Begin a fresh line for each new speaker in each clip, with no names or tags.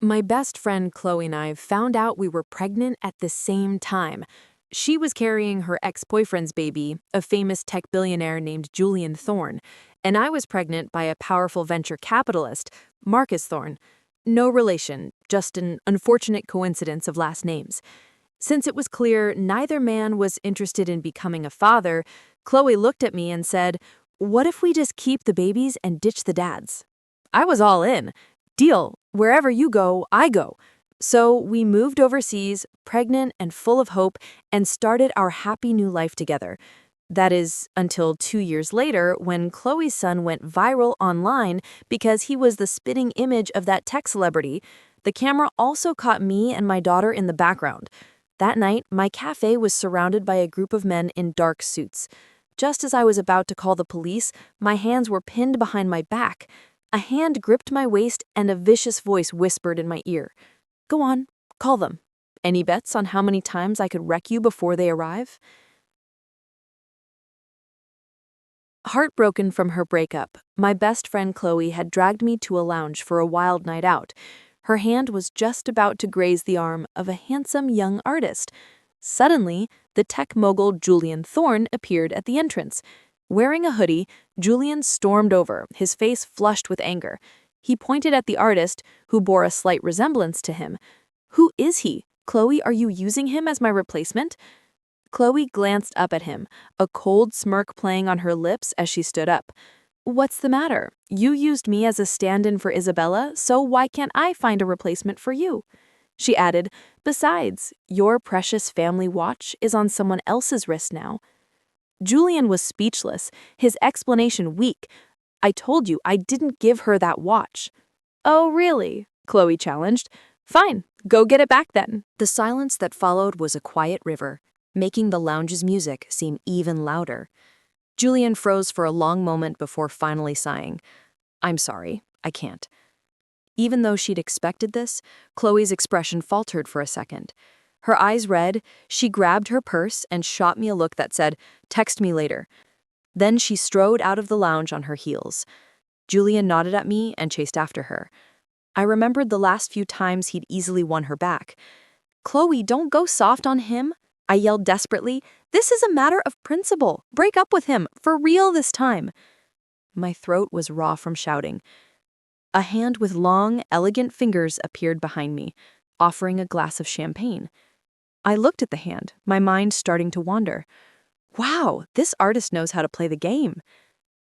My best friend Chloe and I found out we were pregnant at the same time. She was carrying her ex-boyfriend's baby, a famous tech billionaire named Julian Thorne, and I was pregnant by a powerful venture capitalist, Marcus Thorne. No relation, just an unfortunate coincidence of last names. Since it was clear neither man was interested in becoming a father, Chloe looked at me and said, "What if we just keep the babies and ditch the dads?" I was all in. Deal, wherever you go, I go. So we moved overseas, pregnant and full of hope, and started our happy new life together. That is, until 2 years later, when Chloe's son went viral online because he was the spitting image of that tech celebrity. The camera also caught me and my daughter in the background. That night, my cafe was surrounded by a group of men in dark suits. Just as I was about to call the police, my hands were pinned behind my back. A hand gripped my waist and a vicious voice whispered in my ear, "Go on, call them. Any bets on how many times I could wreck you before they arrive?" Heartbroken from her breakup, my best friend Chloe had dragged me to a lounge for a wild night out. Her hand was just about to graze the arm of a handsome young artist. Suddenly, the tech mogul Julian Thorne appeared at the entrance. Wearing a hoodie, Julian stormed over, his face flushed with anger. He pointed at the artist, who bore a slight resemblance to him. "Who is he? Chloe, are you using him as my replacement?" Chloe glanced up at him, a cold smirk playing on her lips as she stood up. "What's the matter? You used me as a stand-in for Isabella, so why can't I find a replacement for you?" She added, "Besides, your precious family watch is on someone else's wrist now." Julian was speechless, his explanation weak. "I told you I didn't give her that watch." "Oh, really?" Chloe challenged. "Fine, go get it back then." The silence that followed was a quiet river, making the lounge's music seem even louder. Julian froze for a long moment before finally sighing. "I'm sorry, I can't." Even though she'd expected this, Chloe's expression faltered for a second. Her eyes red, she grabbed her purse and shot me a look that said, "Text me later." Then she strode out of the lounge on her heels. Julian nodded at me and chased after her. I remembered the last few times he'd easily won her back. "Chloe, don't go soft on him," I yelled desperately. "This is a matter of principle. Break up with him, for real this time." My throat was raw from shouting. A hand with long, elegant fingers appeared behind me, offering a glass of champagne. I looked at the hand, my mind starting to wander. Wow, this artist knows how to play the game.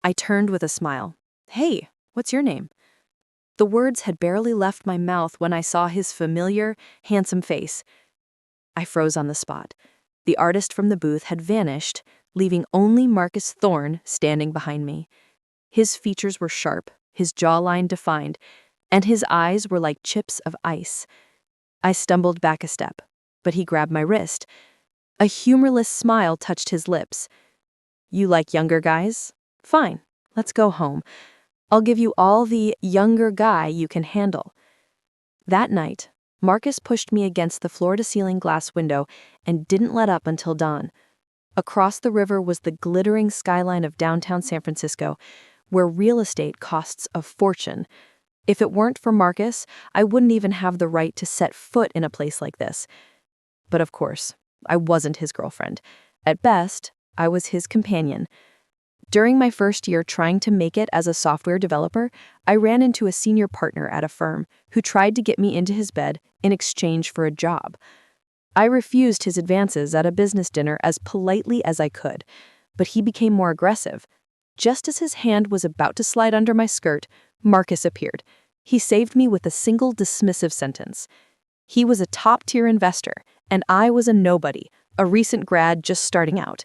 I turned with a smile. "Hey, what's your name?" The words had barely left my mouth when I saw his familiar, handsome face. I froze on the spot. The artist from the booth had vanished, leaving only Marcus Thorne standing behind me. His features were sharp, his jawline defined, and his eyes were like chips of ice. I stumbled back a step, but he grabbed my wrist. A humorless smile touched his lips. "You like younger guys? Fine, let's go home. I'll give you all the younger guy you can handle." That night, Marcus pushed me against the floor-to-ceiling glass window and didn't let up until dawn. Across the river was the glittering skyline of downtown San Francisco, where real estate costs a fortune. If it weren't for Marcus, I wouldn't even have the right to set foot in a place like this. But of course, I wasn't his girlfriend. At best, I was his companion. During my first year trying to make it as a software developer, I ran into a senior partner at a firm who tried to get me into his bed in exchange for a job. I refused his advances at a business dinner as politely as I could, but he became more aggressive. Just as his hand was about to slide under my skirt, Marcus appeared. He saved me with a single dismissive sentence. He was a top-tier investor, and I was a nobody, a recent grad just starting out.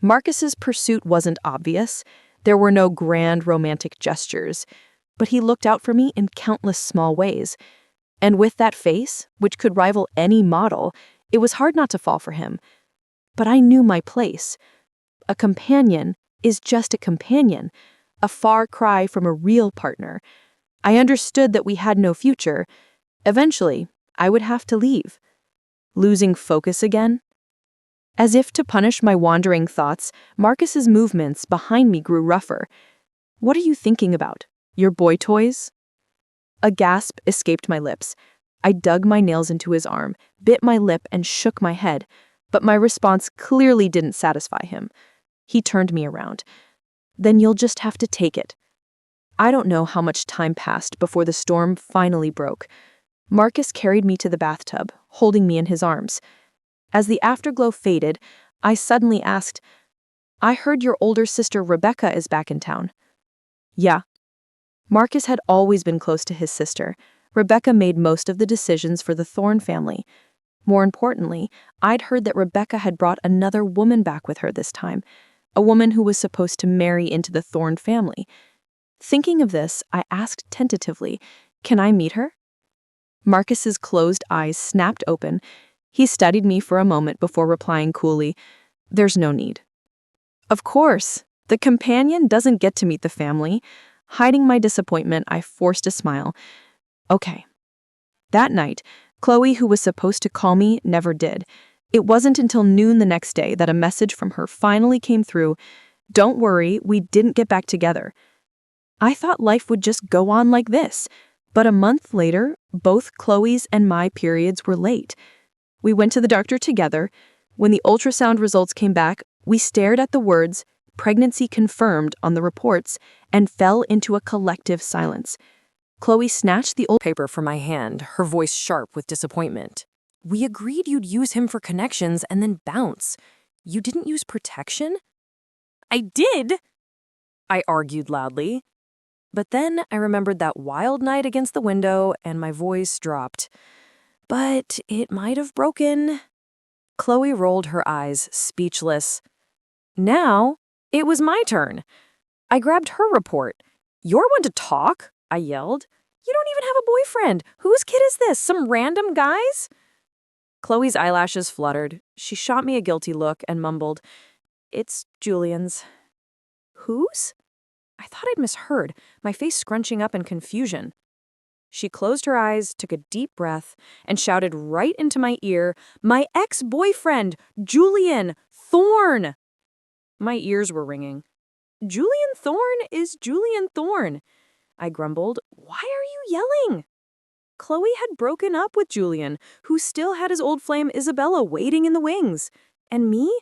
Marcus's pursuit wasn't obvious. There were no grand romantic gestures, but he looked out for me in countless small ways. And with that face, which could rival any model, it was hard not to fall for him. But I knew my place. A companion is just a companion, a far cry from a real partner. I understood that we had no future. Eventually, I would have to leave. Losing focus again? As if to punish my wandering thoughts, Marcus's movements behind me grew rougher. "What are you thinking about? Your boy toys?" A gasp escaped my lips. I dug my nails into his arm, bit my lip, and shook my head, but my response clearly didn't satisfy him. He turned me around. Then you'll just have to take it. I don't know how much time passed before the storm finally broke. Marcus carried me to the bathtub, holding me in his arms. As the afterglow faded, I suddenly asked, "I heard your older sister Rebecca is back in town." "Yeah." Marcus had always been close to his sister. Rebecca made most of the decisions for the Thorne family. More importantly, I'd heard that Rebecca had brought another woman back with her this time, a woman who was supposed to marry into the Thorne family. Thinking of this, I asked tentatively, "Can I meet her?" Marcus's closed eyes snapped open. He studied me for a moment before replying coolly, "There's no need." Of course, the companion doesn't get to meet the family. Hiding my disappointment, I forced a smile. Okay. That night, Chloe, who was supposed to call me, never did. It wasn't until noon the next day that a message from her finally came through. "Don't worry, we didn't get back together." I thought life would just go on like this, but a month later, both Chloe's and my periods were late. We went to the doctor together. When the ultrasound results came back, we stared at the words, "pregnancy confirmed," on the reports and fell into a collective silence. Chloe snatched the old paper from my hand, her voice sharp with disappointment. "We agreed you'd use him for connections and then bounce. You didn't use protection?" "I did," I argued loudly. But then I remembered that wild night against the window and my voice dropped. "But it might have broken." Chloe rolled her eyes, speechless. Now, it was my turn. I grabbed her report. "You're one to talk," I yelled. "You don't even have a boyfriend. Whose kid is this? Some random guy's?" Chloe's eyelashes fluttered. She shot me a guilty look and mumbled, "It's Julian's." "Whose?" I thought I'd misheard, my face scrunching up in confusion. She closed her eyes, took a deep breath, and shouted right into my ear, "My ex-boyfriend, Julian Thorne!" My ears were ringing. "Julian Thorne is Julian Thorne," I grumbled. "Why are you yelling?" Chloe had broken up with Julian, who still had his old flame Isabella waiting in the wings. And me?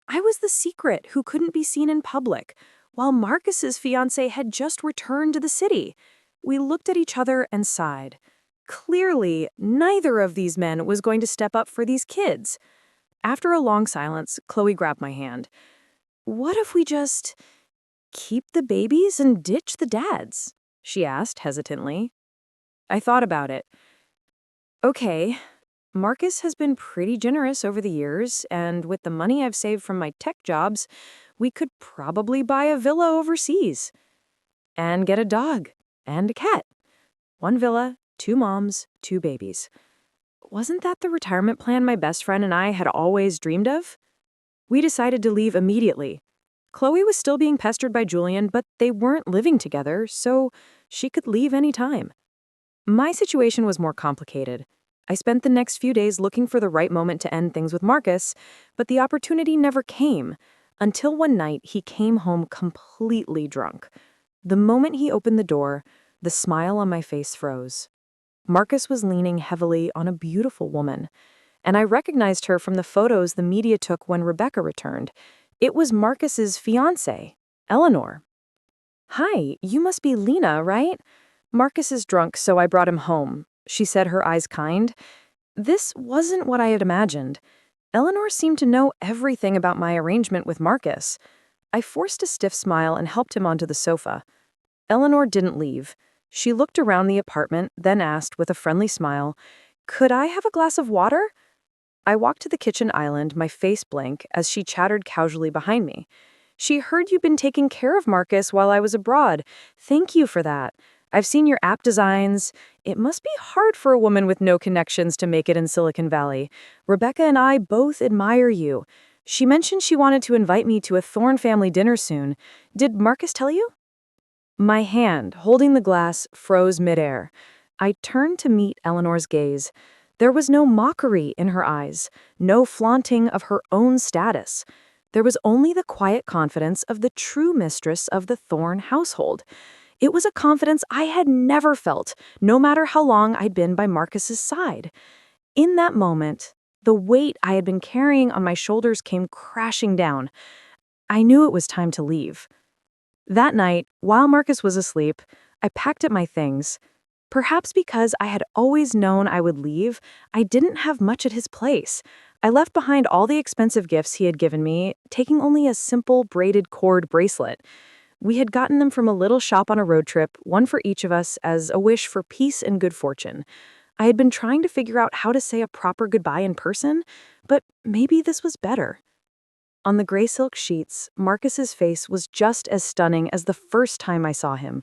I was the secret who couldn't be seen in public, while Marcus's fiancé had just returned to the city. We looked at each other and sighed. Clearly, neither of these men was going to step up for these kids. After a long silence, Chloe grabbed my hand. "What if we just keep the babies and ditch the dads?" she asked hesitantly. I thought about it. Okay, Marcus has been pretty generous over the years, and with the money I've saved from my tech jobs, we could probably buy a villa overseas. And get a dog and a cat. 1 villa, 2 moms, 2 babies. Wasn't that the retirement plan my best friend and I had always dreamed of? We decided to leave immediately. Chloe was still being pestered by Julian, but they weren't living together, so she could leave any time. My situation was more complicated. I spent the next few days looking for the right moment to end things with Marcus, but the opportunity never came, until one night he came home completely drunk. The moment he opened the door, the smile on my face froze. Marcus was leaning heavily on a beautiful woman, and I recognized her from the photos the media took when Rebecca returned. It was Marcus's fiancée, Eleanor. "Hi, you must be Lena, right? Marcus is drunk, so I brought him home," she said, her eyes kind. This wasn't what I had imagined. Eleanor seemed to know everything about my arrangement with Marcus. I forced a stiff smile and helped him onto the sofa. Eleanor didn't leave. She looked around the apartment, then asked with a friendly smile, "Could I have a glass of water?" I walked to the kitchen island, my face blank, as she chattered casually behind me. "She heard you'd been taking care of Marcus while I was abroad. Thank you for that. I've seen your app designs. It must be hard for a woman with no connections to make it in Silicon Valley. Rebecca and I both admire you. She mentioned she wanted to invite me to a Thorne family dinner soon. Did Marcus tell you?" My hand, holding the glass, froze midair. I turned to meet Eleanor's gaze. There was no mockery in her eyes, no flaunting of her own status. There was only the quiet confidence of the true mistress of the Thorne household.
It was a confidence I had never felt, no matter how long I'd been by Marcus's side. In that moment, the weight I had been carrying on my shoulders came crashing down. I knew it was time to leave. That night, while Marcus was asleep, I packed up my things. Perhaps because I had always known I would leave, I didn't have much at his place. I left behind all the expensive gifts he had given me, taking only a simple braided cord bracelet. We had gotten them from a little shop on a road trip, one for each of us, as a wish for peace and good fortune. I had been trying to figure out how to say a proper goodbye in person, but maybe this was better. On the gray silk sheets, Marcus's face was just as stunning as the first time I saw him.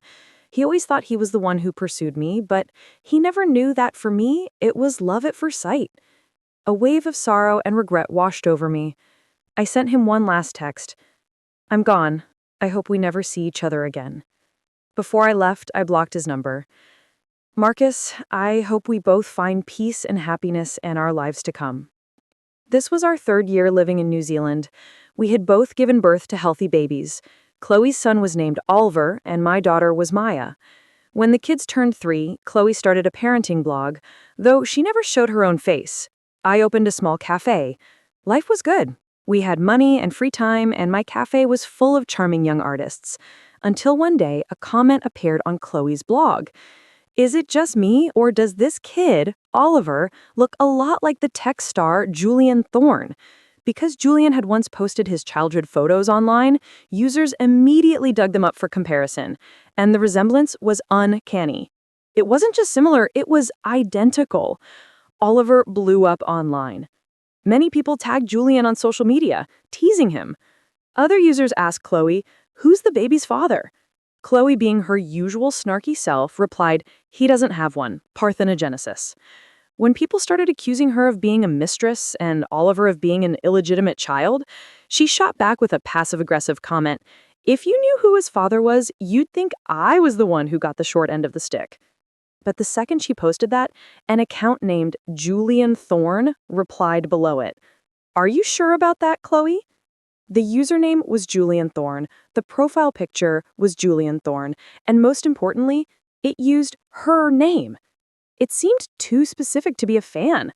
He always thought he was the one who pursued me, but he never knew that for me, it was love at first sight. A wave of sorrow and regret washed over me. I sent him one last text. "I'm gone. I hope we never see each other again." Before I left, I blocked his number. "Marcus, I hope we both find peace and happiness in our lives to come." This was our third year living in New Zealand. We had both given birth to healthy babies. Chloe's son was named Oliver, and my daughter was Maya. When the kids turned 3, Chloe started a parenting blog, though she never showed her own face. I opened a small cafe. Life was good. We had money and free time, and my cafe was full of charming young artists. Until one day, a comment appeared on Chloe's blog. "Is it just me, or does this kid, Oliver, look a lot like the tech star Julian Thorne?" Because Julian had once posted his childhood photos online, users immediately dug them up for comparison, and the resemblance was uncanny. It wasn't just similar, it was identical. Oliver blew up online. Many people tagged Julian on social media, teasing him. Other users asked Chloe, "Who's the baby's father?" Chloe, being her usual snarky self, replied, "He doesn't have one, parthenogenesis." When people started accusing her of being a mistress and Oliver of being an illegitimate child, she shot back with a passive-aggressive comment, "If you knew who his father was, you'd think I was the one who got the short end of the stick." But the second she posted that, an account named Julian Thorne replied below it. "Are you sure about that, Chloe?" The username was Julian Thorne, the profile picture was Julian Thorne, and most importantly, it used her name. It seemed too specific to be a fan.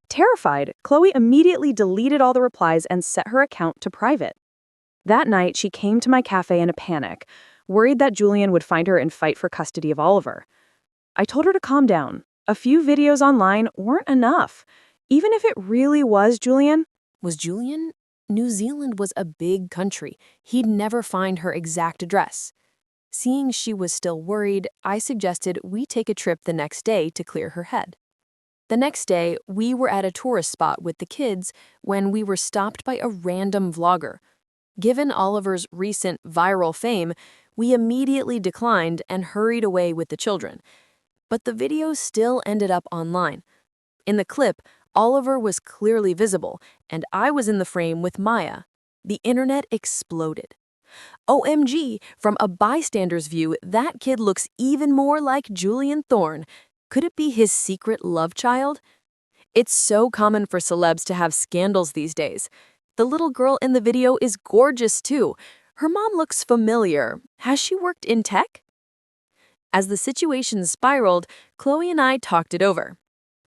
Terrified, Chloe immediately deleted all the replies and set her account to private. That night, she came to my cafe in a panic, worried that Julian would find her and fight for custody of Oliver. I told her to calm down. A few videos online weren't enough. Even if it really was Julian,
New Zealand was a big country. He'd never find her exact address. Seeing she was still worried, I suggested we take a trip the next day to clear her head. The next day, we were at a tourist spot with the kids when we were stopped by a random vlogger. Given Oliver's recent viral fame, we immediately declined and hurried away with the children. But the video still ended up online. In the clip, Oliver was clearly visible, and I was in the frame with Maya. The internet exploded. OMG, from a bystander's view, that kid looks even more like Julian Thorne. Could it be his secret love child? It's so common for celebs to have scandals these days. The little girl in the video is gorgeous too. Her mom looks familiar. Has she worked in tech? As the situation spiraled, Chloe and I talked it over.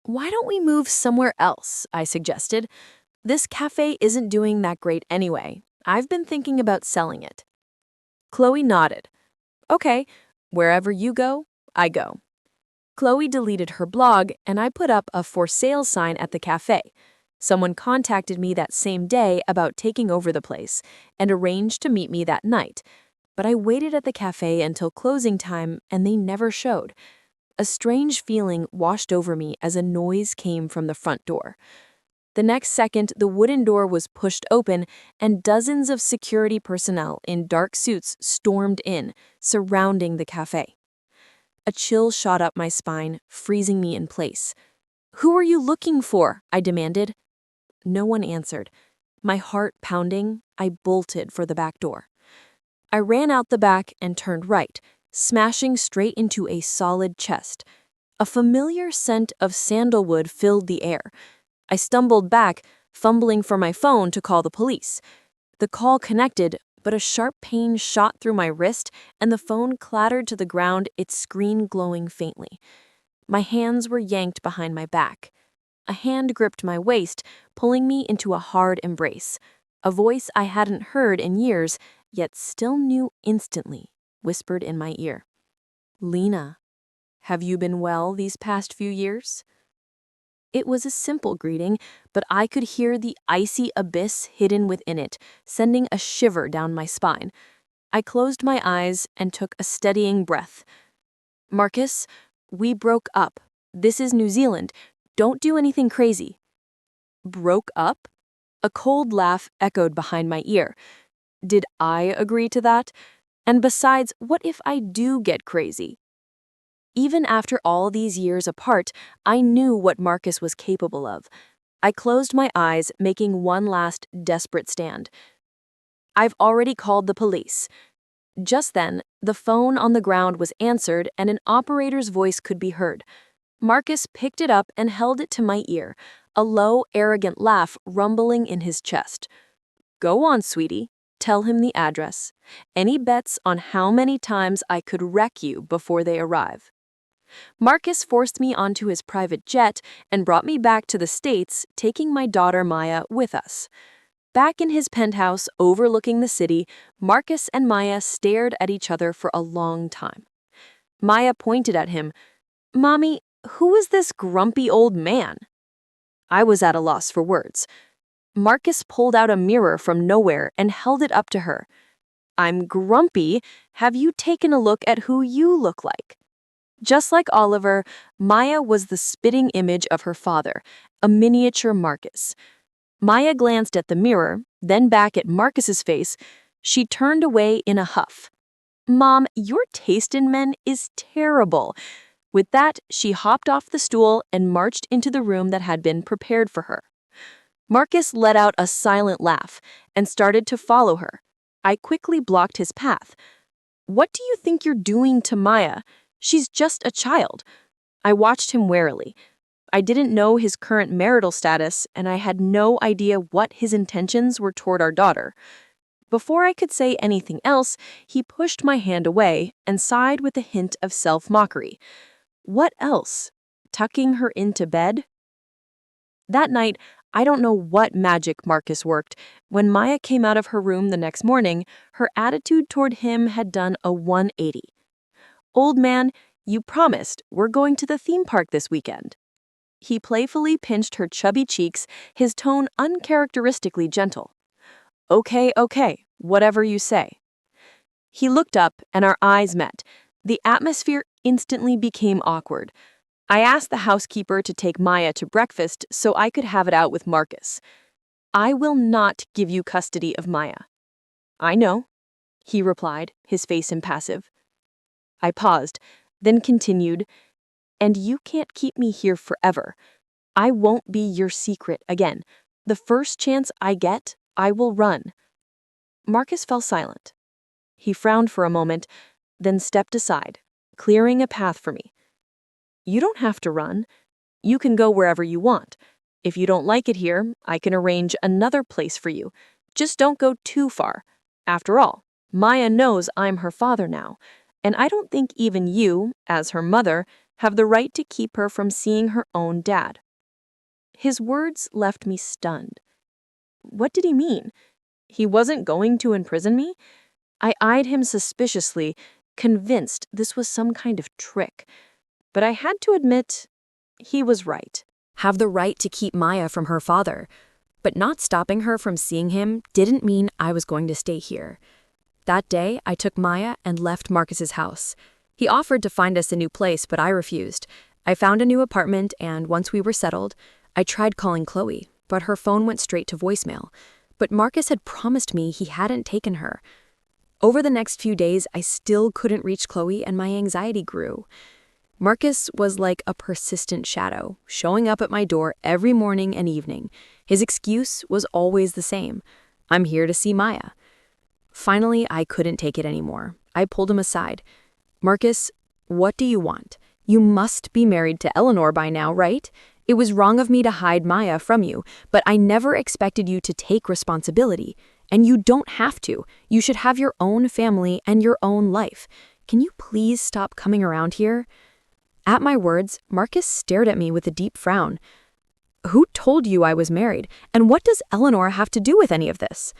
"Why don't we move somewhere else?" I suggested. "This cafe isn't doing that great anyway. I've been thinking about selling it." Chloe nodded. "Okay, wherever you go, I go." Chloe deleted her blog, and I put up a for sale sign at the cafe. Someone contacted me that same day about taking over the place and arranged to meet me that night. But I waited at the cafe until closing time, and they never showed. A strange feeling washed over me as a noise came from the front door. The next second, the wooden door was pushed open, and dozens of security personnel in dark suits stormed in, surrounding the cafe. A chill shot up my spine, freezing me in place. "Who are you looking for?" I demanded. No one answered. My heart pounding, I bolted for the back door. I ran out the back and turned right, smashing straight into a solid chest. A familiar scent of sandalwood filled the air. I stumbled back, fumbling for my phone to call the police. The call connected, but a sharp pain shot through my wrist and the phone clattered to the ground, its screen glowing faintly. My hands were yanked behind my back. A hand gripped my waist, pulling me into a hard embrace. A voice I hadn't heard in years, yet still knew instantly, whispered in my ear. "Lena, have you been well these past few years?" It was a simple greeting, but I could hear the icy abyss hidden within it, sending a shiver down my spine. I closed my eyes and took a steadying breath. "Marcus, we broke up. This is New Zealand. Don't do anything crazy." "Broke up?" A cold laugh echoed behind my ear. Did I agree to that? And besides, what if I do get crazy? Even after all these years apart, I knew what Marcus was capable of. I closed my eyes, making one last desperate stand. "I've already called the police." Just then, the phone on the ground was answered and an operator's voice could be heard. Marcus picked it up and held it to my ear, a low, arrogant laugh rumbling in his chest. "Go on, sweetie. Tell him the address. Any bets on how many times I could wreck you before they arrive?" Marcus forced me onto his private jet and brought me back to the States, taking my daughter Maya with us. Back in his penthouse overlooking the city, Marcus and Maya stared at each other for a long time. Maya pointed at him. "Mommy, who is this grumpy old man?" I was at a loss for words. Marcus pulled out a mirror from nowhere and held it up to her. "I'm grumpy. Have you taken a look at who you look like?" Just like Oliver, Maya was the spitting image of her father, a miniature Marcus. Maya glanced at the mirror, then back at Marcus's face. She turned away in a huff. "Mom, your taste in men is terrible." With that, she hopped off the stool and marched into the room that had been prepared for her. Marcus let out a silent laugh and started to follow her. I quickly blocked his path. "What do you think you're doing to Maya? She's just a child." I watched him warily. I didn't know his current marital status, and I had no idea what his intentions were toward our daughter. Before I could say anything else, he pushed my hand away and sighed with a hint of self-mockery. What else? Tucking her into bed? That night, I don't know what magic Marcus worked. When Maya came out of her room the next morning, her attitude toward him had done a 180. "Old man, you promised we're going to the theme park this weekend." He playfully pinched her chubby cheeks, his tone uncharacteristically gentle. Okay, whatever you say." He looked up and our eyes met. The atmosphere instantly became awkward. I asked the housekeeper to take Maya to breakfast so I could have it out with Marcus. "I will not give you custody of Maya." "I know," he replied, his face impassive. I paused, then continued, "And you can't keep me here forever. I won't be your secret again. The first chance I get, I will run." Marcus fell silent. He frowned for a moment, then stepped aside, clearing a path for me. "You don't have to run. You can go wherever you want. If you don't like it here, I can arrange another place for you. Just don't go too far. After all, Maya knows I'm her father now, and I don't think even you, as her mother, have the right to keep her from seeing her own dad." His words left me stunned. What did he mean? He wasn't going to imprison me? I eyed him suspiciously, convinced this was some kind of trick. But I had to admit, he was right. Have the right to keep Maya from her father. But not stopping her from seeing him didn't mean I was going to stay here. That day, I took Maya and left Marcus's house. He offered to find us a new place, but I refused. I found a new apartment, and once we were settled, I tried calling Chloe, but her phone went straight to voicemail. But Marcus had promised me he hadn't taken her. Over the next few days, I still couldn't reach Chloe, and my anxiety grew. Marcus was like a persistent shadow, showing up at my door every morning and evening. His excuse was always the same: "I'm here to see Maya." Finally, I couldn't take it anymore. I pulled him aside. "Marcus, what do you want? You must be married to Eleanor by now, right? It was wrong of me to hide Maya from you, but I never expected you to take responsibility. And you don't have to. You should have your own family and your own life. Can you please stop coming around here?" At my words, Marcus stared at me with a deep frown. "Who told you I was married? And what does Eleanor have to do with any of this?"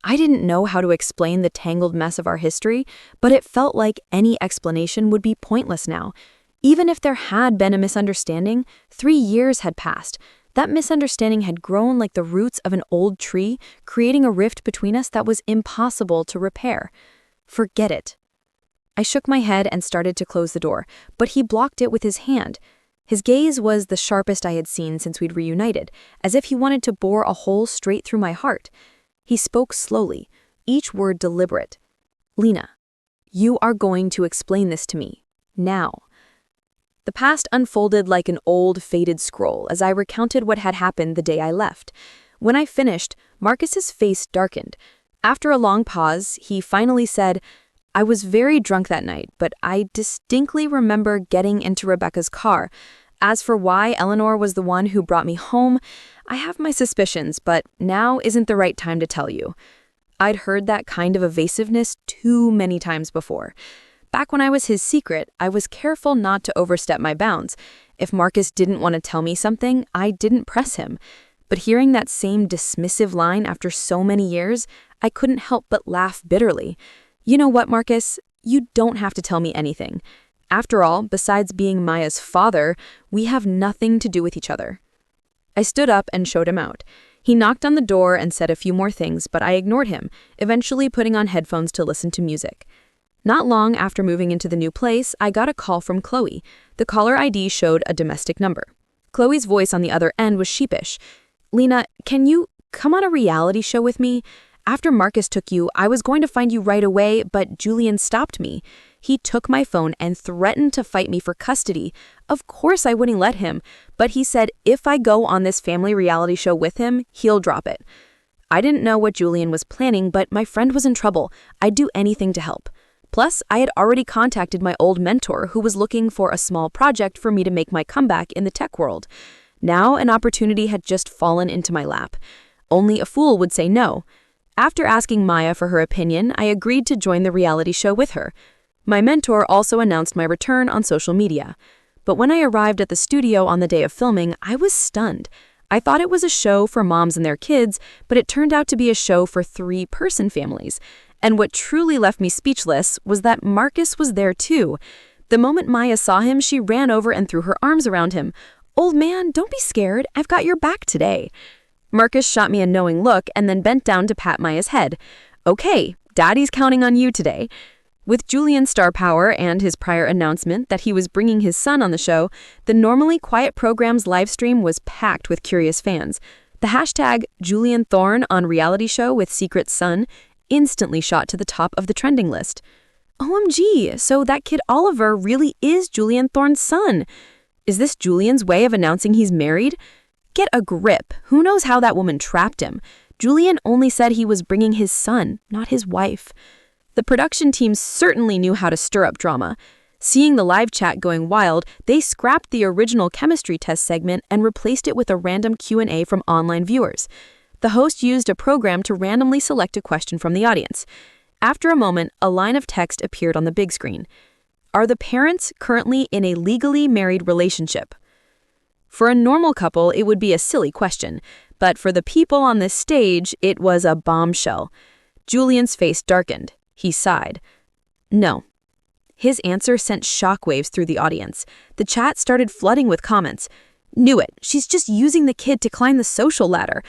I didn't know how to explain the tangled mess of our history, but it felt like any explanation would be pointless now. Even if there had been a misunderstanding, 3 years had passed. That misunderstanding had grown like the roots of an old tree, creating a rift between us that was impossible to repair. Forget it. I shook my head and started to close the door, but he blocked it with his hand. His gaze was the sharpest I had seen since we'd reunited, as if he wanted to bore a hole straight through my heart. He spoke slowly, each word deliberate. "Lena, you are going to explain this to me. Now." The past unfolded like an old, faded scroll as I recounted what had happened the day I left. When I finished, Marcus's face darkened. After a long pause, he finally said, "I was very drunk that night, but I distinctly remember getting into Rebecca's car. As for why Eleanor was the one who brought me home, I have my suspicions, but now isn't the right time to tell you." I'd heard that kind of evasiveness too many times before. Back when I was his secret, I was careful not to overstep my bounds. If Marcus didn't want to tell me something, I didn't press him. But hearing that same dismissive line after so many years, I couldn't help but laugh bitterly. "You know what, Marcus? You don't have to tell me anything. After all, besides being Maya's father, we have nothing to do with each other." I stood up and showed him out. He knocked on the door and said a few more things, but I ignored him, eventually putting on headphones to listen to music. Not long after moving into the new place, I got a call from Chloe. The caller ID showed a domestic number. Chloe's voice on the other end was sheepish. "Lena, can you come on a reality show with me? After Marcus took you, I was going to find you right away, but Julian stopped me. He took my phone and threatened to fight me for custody. Of course I wouldn't let him, but he said if I go on this family reality show with him, he'll drop it." I didn't know what Julian was planning, but my friend was in trouble. I'd do anything to help. Plus, I had already contacted my old mentor who was looking for a small project for me to make my comeback in the tech world. Now an opportunity had just fallen into my lap. Only a fool would say no. After asking Maya for her opinion, I agreed to join the reality show with her. My mentor also announced my return on social media. But when I arrived at the studio on the day of filming, I was stunned. I thought it was a show for moms and their kids, but it turned out to be a show for 3-person families. And what truly left me speechless was that Marcus was there too. The moment Maya saw him, she ran over and threw her arms around him. "Old man, don't be scared. I've got your back today." Marcus shot me a knowing look and then bent down to pat Maya's head. "Okay, Daddy's counting on you today." With Julian's star power and his prior announcement that he was bringing his son on the show, the normally quiet program's live stream was packed with curious fans. The hashtag Julian Thorne on reality show with secret son instantly shot to the top of the trending list. OMG, so that kid Oliver really is Julian Thorne's son. Is this Julian's way of announcing he's married? Get a grip. Who knows how that woman trapped him? Julian only said he was bringing his son, not his wife. The production team certainly knew how to stir up drama. Seeing the live chat going wild, they scrapped the original chemistry test segment and replaced it with a random Q&A from online viewers. The host used a program to randomly select a question from the audience. After a moment, a line of text appeared on the big screen. Are the parents currently in a legally married relationship? For a normal couple, it would be a silly question, but for the people on this stage, it was a bombshell. Julian's face darkened. He sighed. No. His answer sent shockwaves through the audience. The chat started flooding with comments. Knew it. She's just using the kid to climb the social ladder.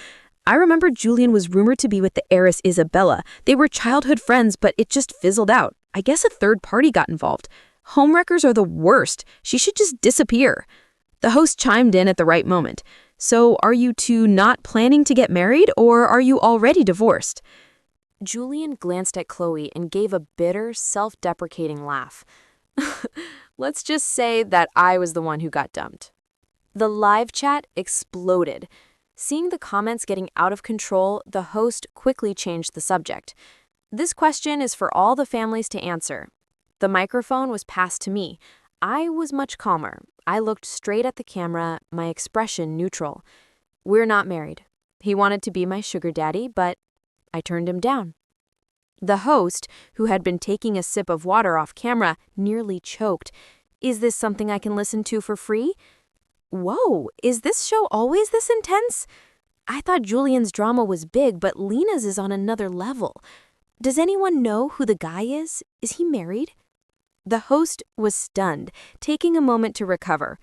I remember Julian was rumored to be with the heiress Isabella. They were childhood friends, but it just fizzled out. I guess a third party got involved. Homewreckers are the worst. She should just disappear. The host chimed in at the right moment. So are you two not planning to get married, or are you already divorced? Julian glanced at Chloe and gave a bitter, self-deprecating laugh. Let's just say that I was the one who got dumped. The live chat exploded. Seeing the comments getting out of control, the host quickly changed the subject. This question is for all the families to answer. The microphone was passed to me. I was much calmer. I looked straight at the camera, my expression neutral. We're not married. He wanted to be my sugar daddy, but I turned him down. The host, who had been taking a sip of water off camera, nearly choked. Is this something I can listen to for free? Whoa, is this show always this intense? I thought Julian's drama was big, but Lena's is on another level. Does anyone know who the guy is? Is he married? The host was stunned, taking a moment to recover.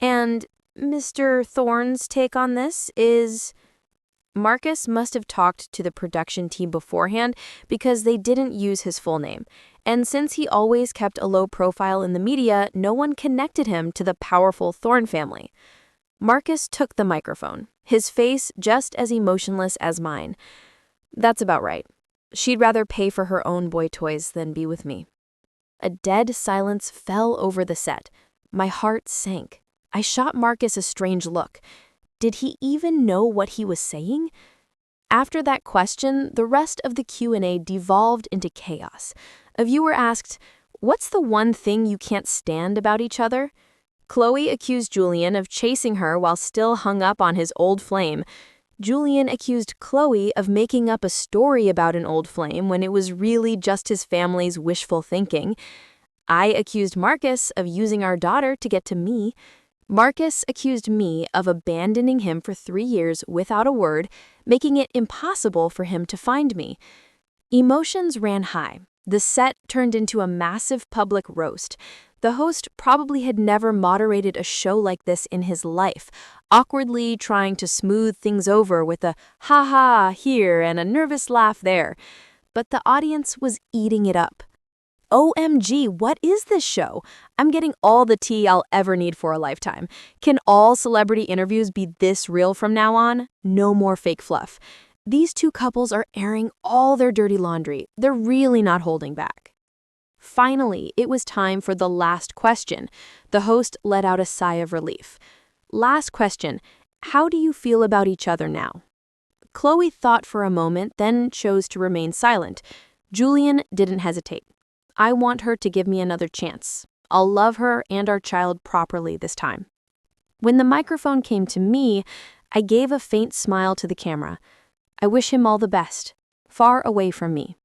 And Mr. Thorne's take on this is... Marcus must have talked to the production team beforehand because they didn't use his full name. And since he always kept a low profile in the media, no one connected him to the powerful Thorne family. Marcus took the microphone, his face just as emotionless as mine. That's about right. She'd rather pay for her own boy toys than be with me. A dead silence fell over the set. My heart sank. I shot Marcus a strange look. Did he even know what he was saying? After that question, the rest of the Q&A devolved into chaos. A viewer asked, "What's the one thing you can't stand about each other?" Chloe accused Julian of chasing her while still hung up on his old flame. Julian accused Chloe of making up a story about an old flame when it was really just his family's wishful thinking. I accused Marcus of using our daughter to get to me. Marcus accused me of abandoning him for 3 years without a word, making it impossible for him to find me. Emotions ran high. The set turned into a massive public roast. The host probably had never moderated a show like this in his life, awkwardly trying to smooth things over with a ha-ha here and a nervous laugh there. But the audience was eating it up. OMG, what is this show? I'm getting all the tea I'll ever need for a lifetime. Can all celebrity interviews be this real from now on? No more fake fluff. These two couples are airing all their dirty laundry. They're really not holding back. Finally, it was time for the last question. The host let out a sigh of relief. Last question. How do you feel about each other now? Chloe thought for a moment, then chose to remain silent. Julian didn't hesitate. I want her to give me another chance. I'll love her and our child properly this time. When the microphone came to me, I gave a faint smile to the camera. I wish him all the best, far away from me.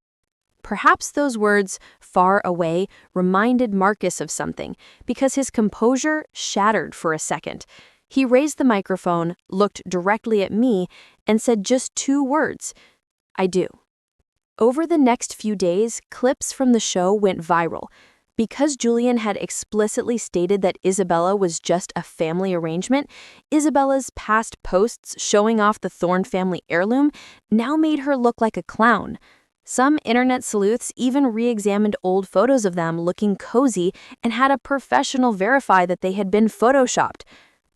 Perhaps those words, far away, reminded Marcus of something, because his composure shattered for a second. He raised the microphone, looked directly at me, and said just 2 words, "I do." Over the next few days, clips from the show went viral. Because Julian had explicitly stated that Isabella was just a family arrangement, Isabella's past posts showing off the Thorne family heirloom now made her look like a clown. Some internet sleuths even re-examined old photos of them looking cozy and had a professional verify that they had been photoshopped.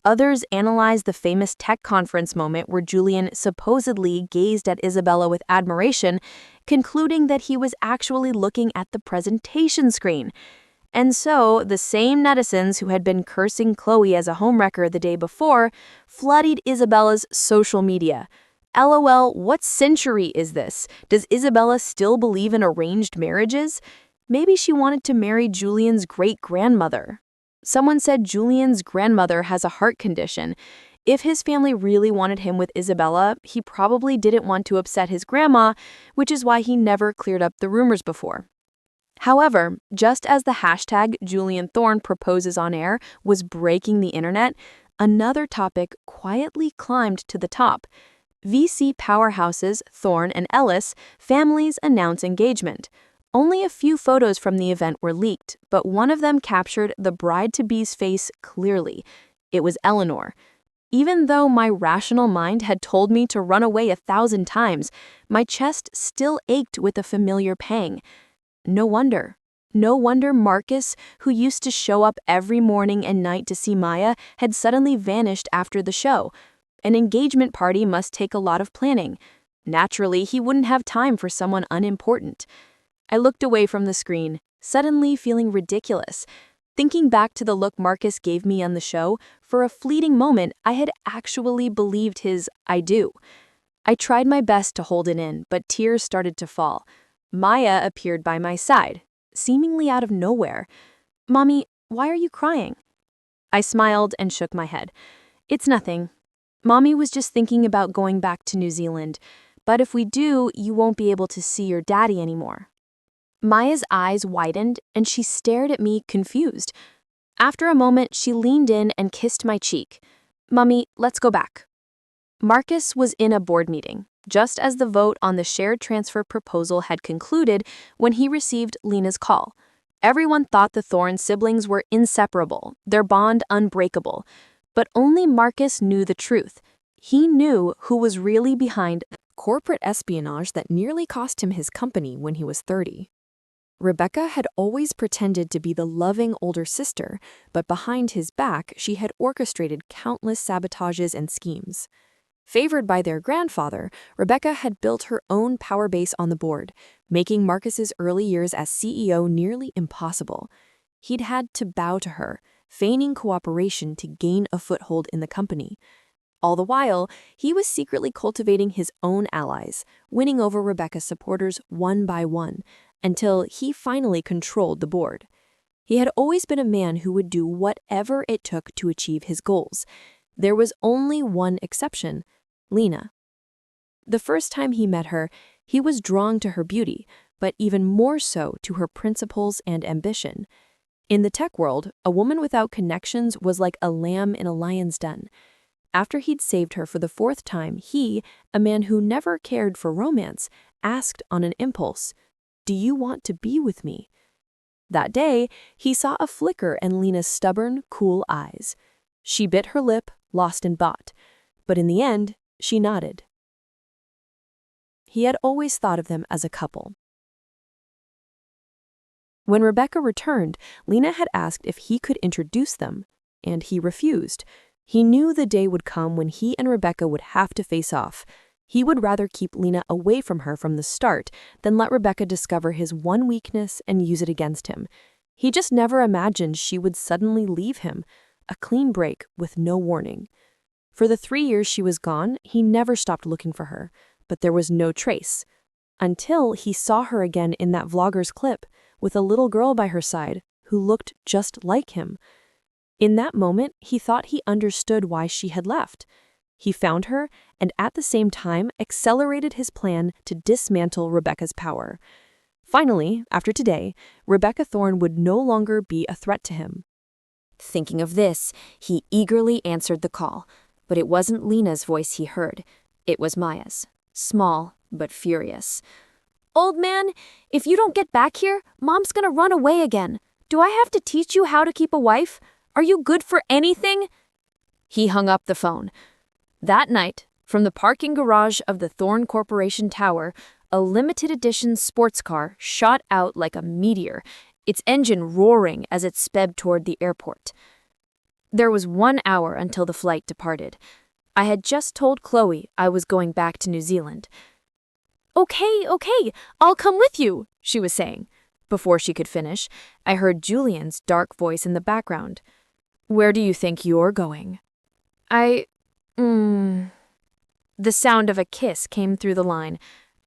Others analyzed the famous tech conference moment where Julian supposedly gazed at Isabella with admiration, concluding that he was actually looking at the presentation screen. And so, the same netizens who had been cursing Chloe as a homewrecker the day before flooded Isabella's social media. LOL, what century is this? Does Isabella still believe in arranged marriages? Maybe she wanted to marry Julian's great-grandmother. Someone said Julian's grandmother has a heart condition. If his family really wanted him with Isabella, he probably didn't want to upset his grandma, which is why he never cleared up the rumors before. However, just as the hashtag Julian Thorne proposes on air was breaking the internet, another topic quietly climbed to the top. VC powerhouses Thorne and Ellis families announce engagement. Only a few photos from the event were leaked, but one of them captured the bride-to-be's face clearly. It was Eleanor. Even though my rational mind had told me to run away 1,000 times, my chest still ached with a familiar pang. No wonder. No wonder Marcus, who used to show up every morning and night to see Maya, had suddenly vanished after the show. An engagement party must take a lot of planning. Naturally, he wouldn't have time for someone unimportant. I looked away from the screen, suddenly feeling ridiculous. Thinking back to the look Marcus gave me on the show, for a fleeting moment I had actually believed his "I do." I tried my best to hold it in, but tears started to fall. Maya appeared by my side, seemingly out of nowhere. "Mommy, why are you crying?" I smiled and shook my head. "It's nothing. Mommy was just thinking about going back to New Zealand. But if we do, you won't be able to see your daddy anymore." Maya's eyes widened and she stared at me confused. After a moment, she leaned in and kissed my cheek. "Mummy, let's go back." Marcus was in a board meeting, just as the vote on the shared transfer proposal had concluded when he received Lena's call. Everyone thought the Thorne siblings were inseparable, their bond unbreakable. But only Marcus knew the truth. He knew who was really behind corporate espionage that nearly cost him his company when he was 30. Rebecca had always pretended to be the loving older sister, but behind his back, she had orchestrated countless sabotages and schemes. Favored by their grandfather, Rebecca had built her own power base on the board, making Marcus's early years as CEO nearly impossible. He'd had to bow to her, feigning cooperation to gain a foothold in the company. All the while, he was secretly cultivating his own allies, winning over Rebecca's supporters one by one, until he finally controlled the board. He had always been a man who would do whatever it took to achieve his goals. There was only one exception: Lena. The first time he met her, he was drawn to her beauty, but even more so to her principles and ambition. In the tech world, a woman without connections was like a lamb in a lion's den. After he'd saved her for the fourth time, he, a man who never cared for romance, asked on an impulse, "Do you want to be with me?" That day, he saw a flicker in Lena's stubborn, cool eyes. She bit her lip, lost in thought, but in the end, she nodded. He had always thought of them as a couple. When Rebecca returned, Lena had asked if he could introduce them, and he refused. He knew the day would come when he and Rebecca would have to face off. He would rather keep Lena away from her from the start than let Rebecca discover his one weakness and use it against him. He just never imagined she would suddenly leave him, a clean break with no warning. For the 3 years she was gone, he never stopped looking for her, but there was no trace. Until he saw her again in that vlogger's clip, with a little girl by her side who looked just like him. In that moment, he thought he understood why she had left. He found her and at the same time accelerated his plan to dismantle Rebecca's power. Finally, after today, Rebecca Thorne would no longer be a threat to him. Thinking of this, he eagerly answered the call, but it wasn't Lena's voice he heard. It was Maya's, small but furious. "Old man, if you don't get back here, Mom's gonna run away again. Do I have to teach you how to keep a wife? Are you good for anything?" He hung up the phone. That night, from the parking garage of the Thorne Corporation Tower, a limited edition sports car shot out like a meteor, its engine roaring as it sped toward the airport. There was 1 hour until the flight departed. I had just told Chloe I was going back to New Zealand. Okay, I'll come with you," she was saying. Before she could finish, I heard Julian's dark voice in the background. "Where do you think you're going?" The sound of a kiss came through the line.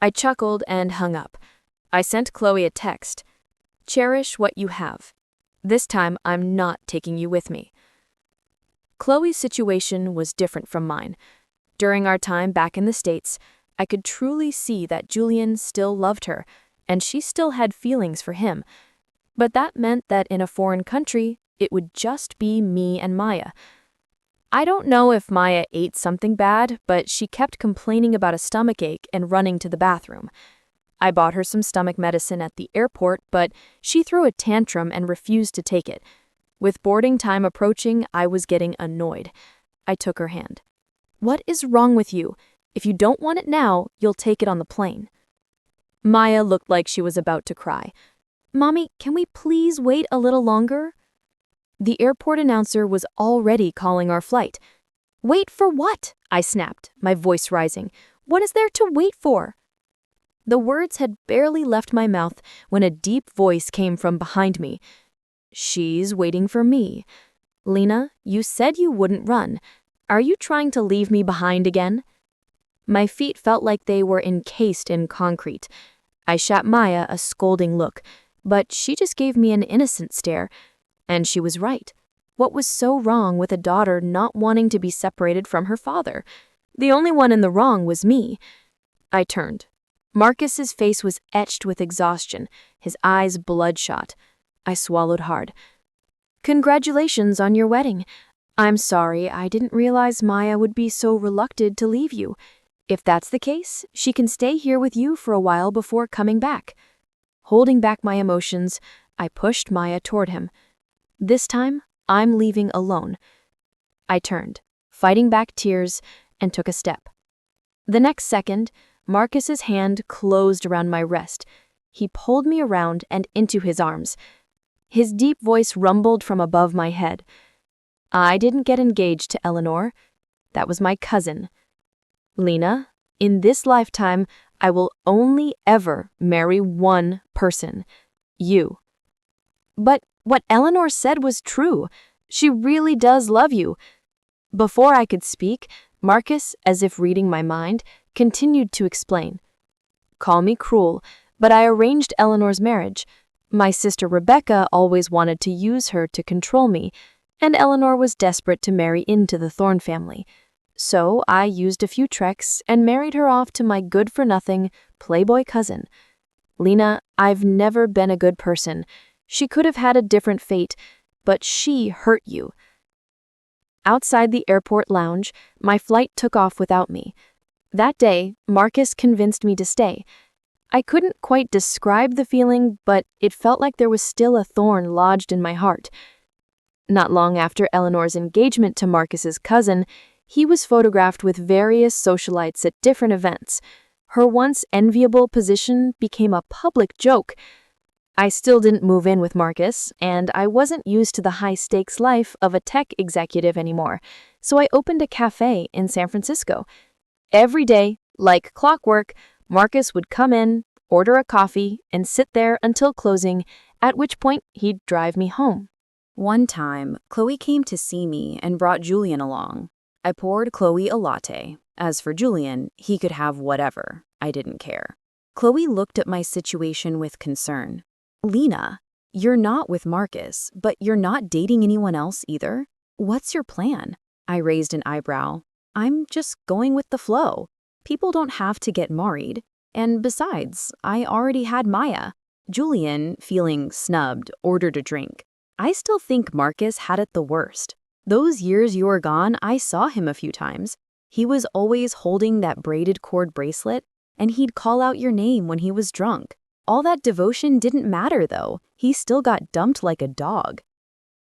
I chuckled and hung up. I sent Chloe a text. "Cherish what you have. This time I'm not taking you with me." Chloe's situation was different from mine. During our time back in the States, I could truly see that Julian still loved her, and she still had feelings for him. But that meant that in a foreign country, it would just be me and Maya. I don't know if Maya ate something bad, but she kept complaining about a stomachache and running to the bathroom. I bought her some stomach medicine at the airport, but she threw a tantrum and refused to take it. With boarding time approaching, I was getting annoyed. I took her hand. "What is wrong with you? If you don't want it now, you'll take it on the plane." Maya looked like she was about to cry. "Mommy, can we please wait a little longer?" The airport announcer was already calling our flight. "Wait for what?" I snapped, my voice rising. "What is there to wait for?" The words had barely left my mouth when a deep voice came from behind me. "She's waiting for me. Lena, you said you wouldn't run. Are you trying to leave me behind again?" My feet felt like they were encased in concrete. I shot Maya a scolding look, but she just gave me an innocent stare. And she was right. What was so wrong with a daughter not wanting to be separated from her father? The only one in the wrong was me. I turned. Marcus's face was etched with exhaustion, his eyes bloodshot. I swallowed hard. Congratulations on your wedding. I'm sorry, I didn't realize Maya would be so reluctant to leave you. If that's the case, she can stay here with you for a while before coming back. Holding back my emotions, I pushed Maya toward him. This time, I'm leaving alone. I turned, fighting back tears, and took a step. The next second, Marcus's hand closed around my wrist. He pulled me around and into his arms. His deep voice rumbled from above my head. I didn't get engaged to Eleanor. That was my cousin. Lena, in this lifetime, I will only ever marry one person. You. But what Eleanor said was true. She really does love you. Before I could speak, Marcus, as if reading my mind, continued to explain. Call me cruel, but I arranged Eleanor's marriage. My sister Rebecca always wanted to use her to control me, and Eleanor was desperate to marry into the Thorne family. So I used a few tricks and married her off to my good-for-nothing playboy cousin. Lena, I've never been a good person. She could have had a different fate, but she hurt you. Outside the airport lounge, my flight took off without me. That day, Marcus convinced me to stay. I couldn't quite describe the feeling, but it felt like there was still a thorn lodged in my heart. Not long after Eleanor's engagement to Marcus's cousin, he was photographed with various socialites at different events. Her once enviable position became a public joke. I still didn't move in with Marcus, and I wasn't used to the high-stakes life of a tech executive anymore, so I opened a cafe in San Francisco. Every day, like clockwork, Marcus would come in, order a coffee, and sit there until closing, at which point he'd drive me home.
One time, Chloe came to see me and brought Julian along. I poured Chloe a latte. As for Julian, he could have whatever. I didn't care. Chloe looked at my situation with concern. Lena, you're not with Marcus, but you're not dating anyone else either? What's your plan? I raised an eyebrow. I'm just going with the flow. People don't have to get married. And besides, I already had Maya. Julian, feeling snubbed, ordered a drink. I still think Marcus had it the worst. Those years you were gone, I saw him a few times. He was always holding that braided cord bracelet, and he'd call out your name when he was drunk. All that devotion didn't matter, though. He still got dumped like a dog.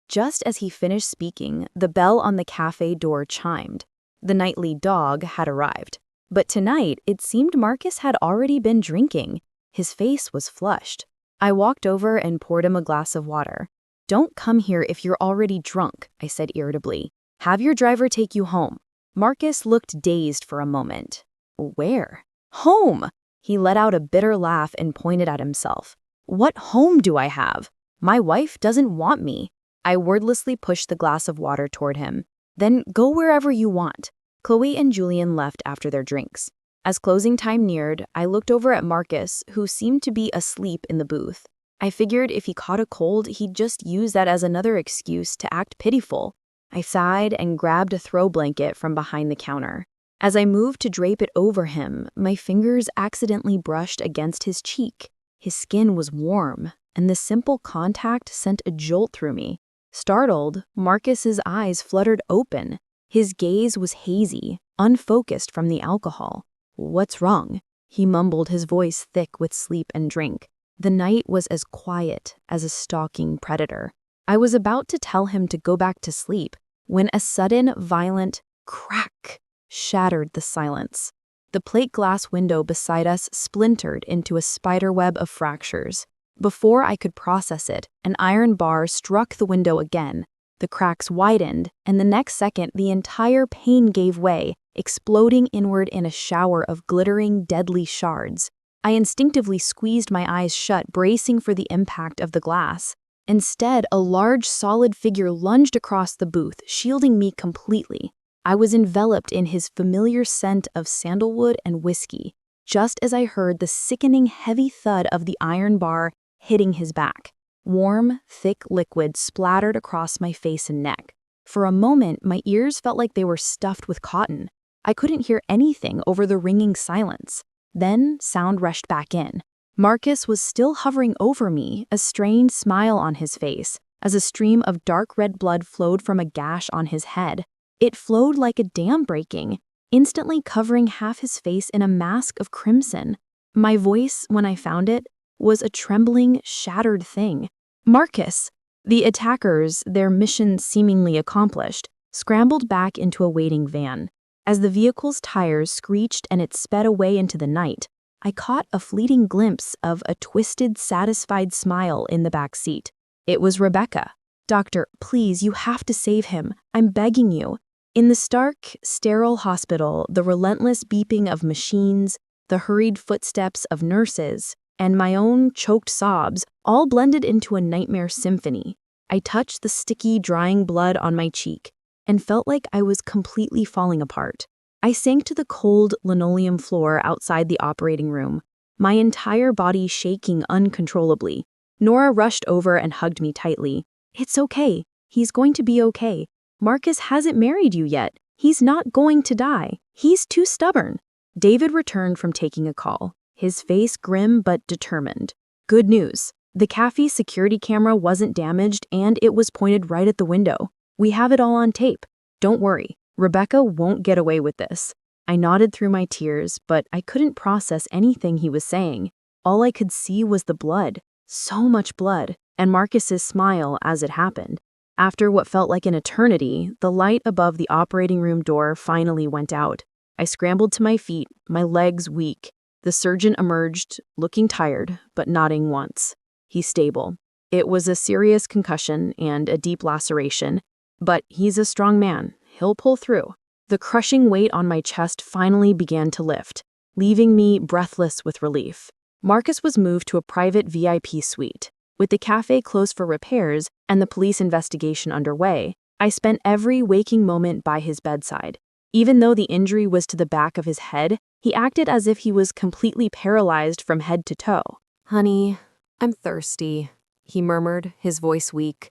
Just as he finished speaking, the bell on the cafe door chimed. The nightly dog had arrived. But tonight, it seemed Marcus had already been drinking. His face was flushed. I walked over and poured him a glass of water. Don't come here if you're already drunk, I said irritably. Have your driver take you home. Marcus looked dazed for a moment. Where? Home! He let out a bitter laugh and pointed at himself. What home do I have? My wife doesn't want me. I wordlessly pushed the glass of water toward him. Then go wherever you want. Chloe and Julian left after their drinks. As closing time neared, I looked over at Marcus, who seemed to be asleep in the booth. I figured if he caught a cold, he'd just use that as another excuse to act pitiful. I sighed and grabbed a throw blanket from behind the counter. As I moved to drape it over him, my fingers accidentally brushed against his cheek. His skin was warm, and the simple contact sent a jolt through me. Startled, Marcus's eyes fluttered open. His gaze was hazy, unfocused from the alcohol. What's wrong? He mumbled, his voice thick with sleep and drink. The night was as quiet as a stalking predator. I was about to tell him to go back to sleep when a sudden, violent crack shattered the silence. The plate glass window beside us splintered into a spiderweb of fractures. Before I could process it, an iron bar struck the window again. The cracks widened, and the next second the entire pane gave way, exploding inward in a shower of glittering, deadly shards. I instinctively squeezed my eyes shut, bracing for the impact of the glass. Instead, a large, solid figure lunged across the booth, shielding me completely. I was enveloped in his familiar scent of sandalwood and whiskey, just as I heard the sickening, heavy thud of the iron bar hitting his back. Warm, thick liquid splattered across my face and neck. For a moment, my ears felt like they were stuffed with cotton. I couldn't hear anything over the ringing silence. Then sound rushed back in. Marcus was still hovering over me, a strained smile on his face, as a stream of dark red blood flowed from a gash on his head. It flowed like a dam breaking, instantly covering half his face in a mask of crimson. My voice, when I found it, was a trembling, shattered thing. Marcus! The attackers, their mission seemingly accomplished, scrambled back into a waiting van. As the vehicle's tires screeched and it sped away into the night, I caught a fleeting glimpse of a twisted, satisfied smile in the back seat. It was Rebecca. "Doctor, please, you have to save him. I'm begging you." In the stark, sterile hospital, the relentless beeping of machines, the hurried footsteps of nurses, and my own choked sobs all blended into a nightmare symphony. I touched the sticky, drying blood on my cheek and felt like I was completely falling apart. I sank to the cold linoleum floor outside the operating room, my entire body shaking uncontrollably. Nora rushed over and hugged me tightly. "It's okay. He's going to be okay. Marcus hasn't married you yet. He's not going to die. He's too stubborn." David returned from taking a call, his face grim but determined. "Good news. The cafe security camera wasn't damaged and it was pointed right at the window. We have it all on tape. Don't worry. Rebecca won't get away with this." I nodded through my tears, but I couldn't process anything he was saying. All I could see was the blood. So much blood, and Marcus's smile as it happened. After what felt like an eternity, the light above the operating room door finally went out. I scrambled to my feet, my legs weak. The surgeon emerged, looking tired, but nodding once. "He's stable. It was a serious concussion and a deep laceration, but he's a strong man. He'll pull through." The crushing weight on my chest finally began to lift, leaving me breathless with relief. Marcus was moved to a private VIP suite. With the cafe closed for repairs and the police investigation underway, I spent every waking moment by his bedside. Even though the injury was to the back of his head, he acted as if he was completely paralyzed from head to toe.
"Honey, I'm thirsty," he murmured, his voice weak.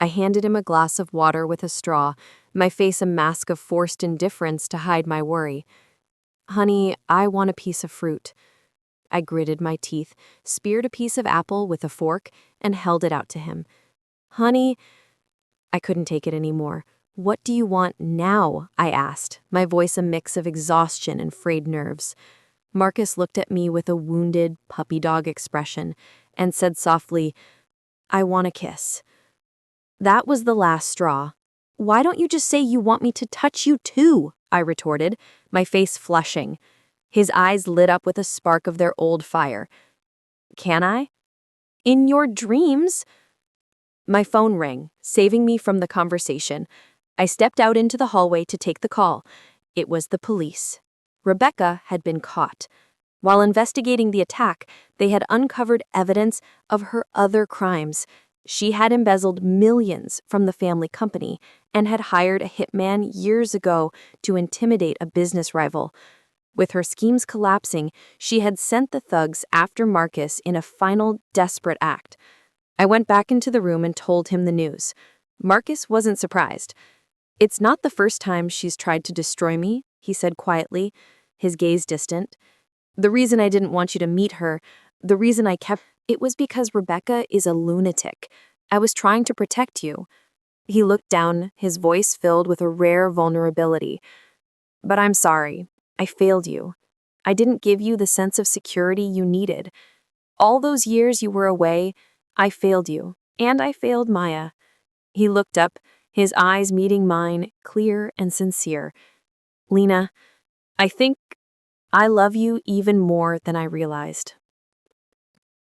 I handed him a glass of water with a straw, my face a mask of forced indifference to hide my worry. "Honey, I want a piece of fruit." I gritted my teeth, speared a piece of apple with a fork, and held it out to him. "Honey," I couldn't take it anymore. "What do you want now?" I asked, my voice a mix of exhaustion and frayed nerves. Marcus looked at me with a wounded, puppy dog expression and said softly, "I want a kiss." That was the last straw. "Why don't you just say you want me to touch you too?" I retorted, my face flushing. His eyes lit up with a spark of their old fire. "Can I?" "In your dreams." My phone rang, saving me from the conversation. I stepped out into the hallway to take the call. It was the police. Rebecca had been caught. While investigating the attack, they had uncovered evidence of her other crimes. She had embezzled millions from the family company and had hired a hitman years ago to intimidate a business rival. With her schemes collapsing, she had sent the thugs after Marcus in a final, desperate act. I went back into the room and told him the news. Marcus wasn't surprised. "It's not the first time she's tried to destroy me," he said quietly, his gaze distant. "The reason I didn't want you to meet her, the reason I kept, it was because Rebecca is a lunatic. I was trying to protect you." He looked down, his voice filled with a rare vulnerability. "But I'm sorry. I failed you. I didn't give you the sense of security you needed. All those years you were away, I failed you, and I failed Maya." He looked up, his eyes meeting mine, clear and sincere. "Lena, I think I love you even more than I realized."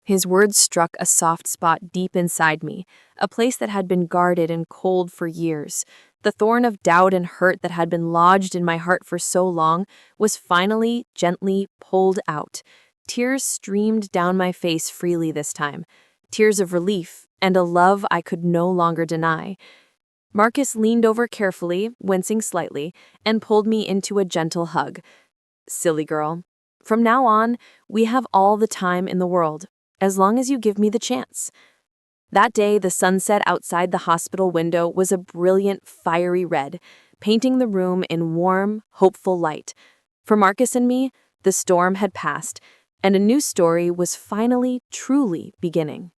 His words struck a soft spot deep inside me, a place that had been guarded and cold for years. The thorn of doubt and hurt that had been lodged in my heart for so long was finally, gently pulled out. Tears streamed down my face freely this time, tears of relief and a love I could no longer deny. Marcus leaned over carefully, wincing slightly, and pulled me into a gentle hug. "Silly girl. From now on, we have all the time in the world, as long as you give me the chance." That day, the sunset outside the hospital window was a brilliant, fiery red, painting the room in warm, hopeful light. For Marcus and me, The storm had passed, and a new story was finally, truly beginning.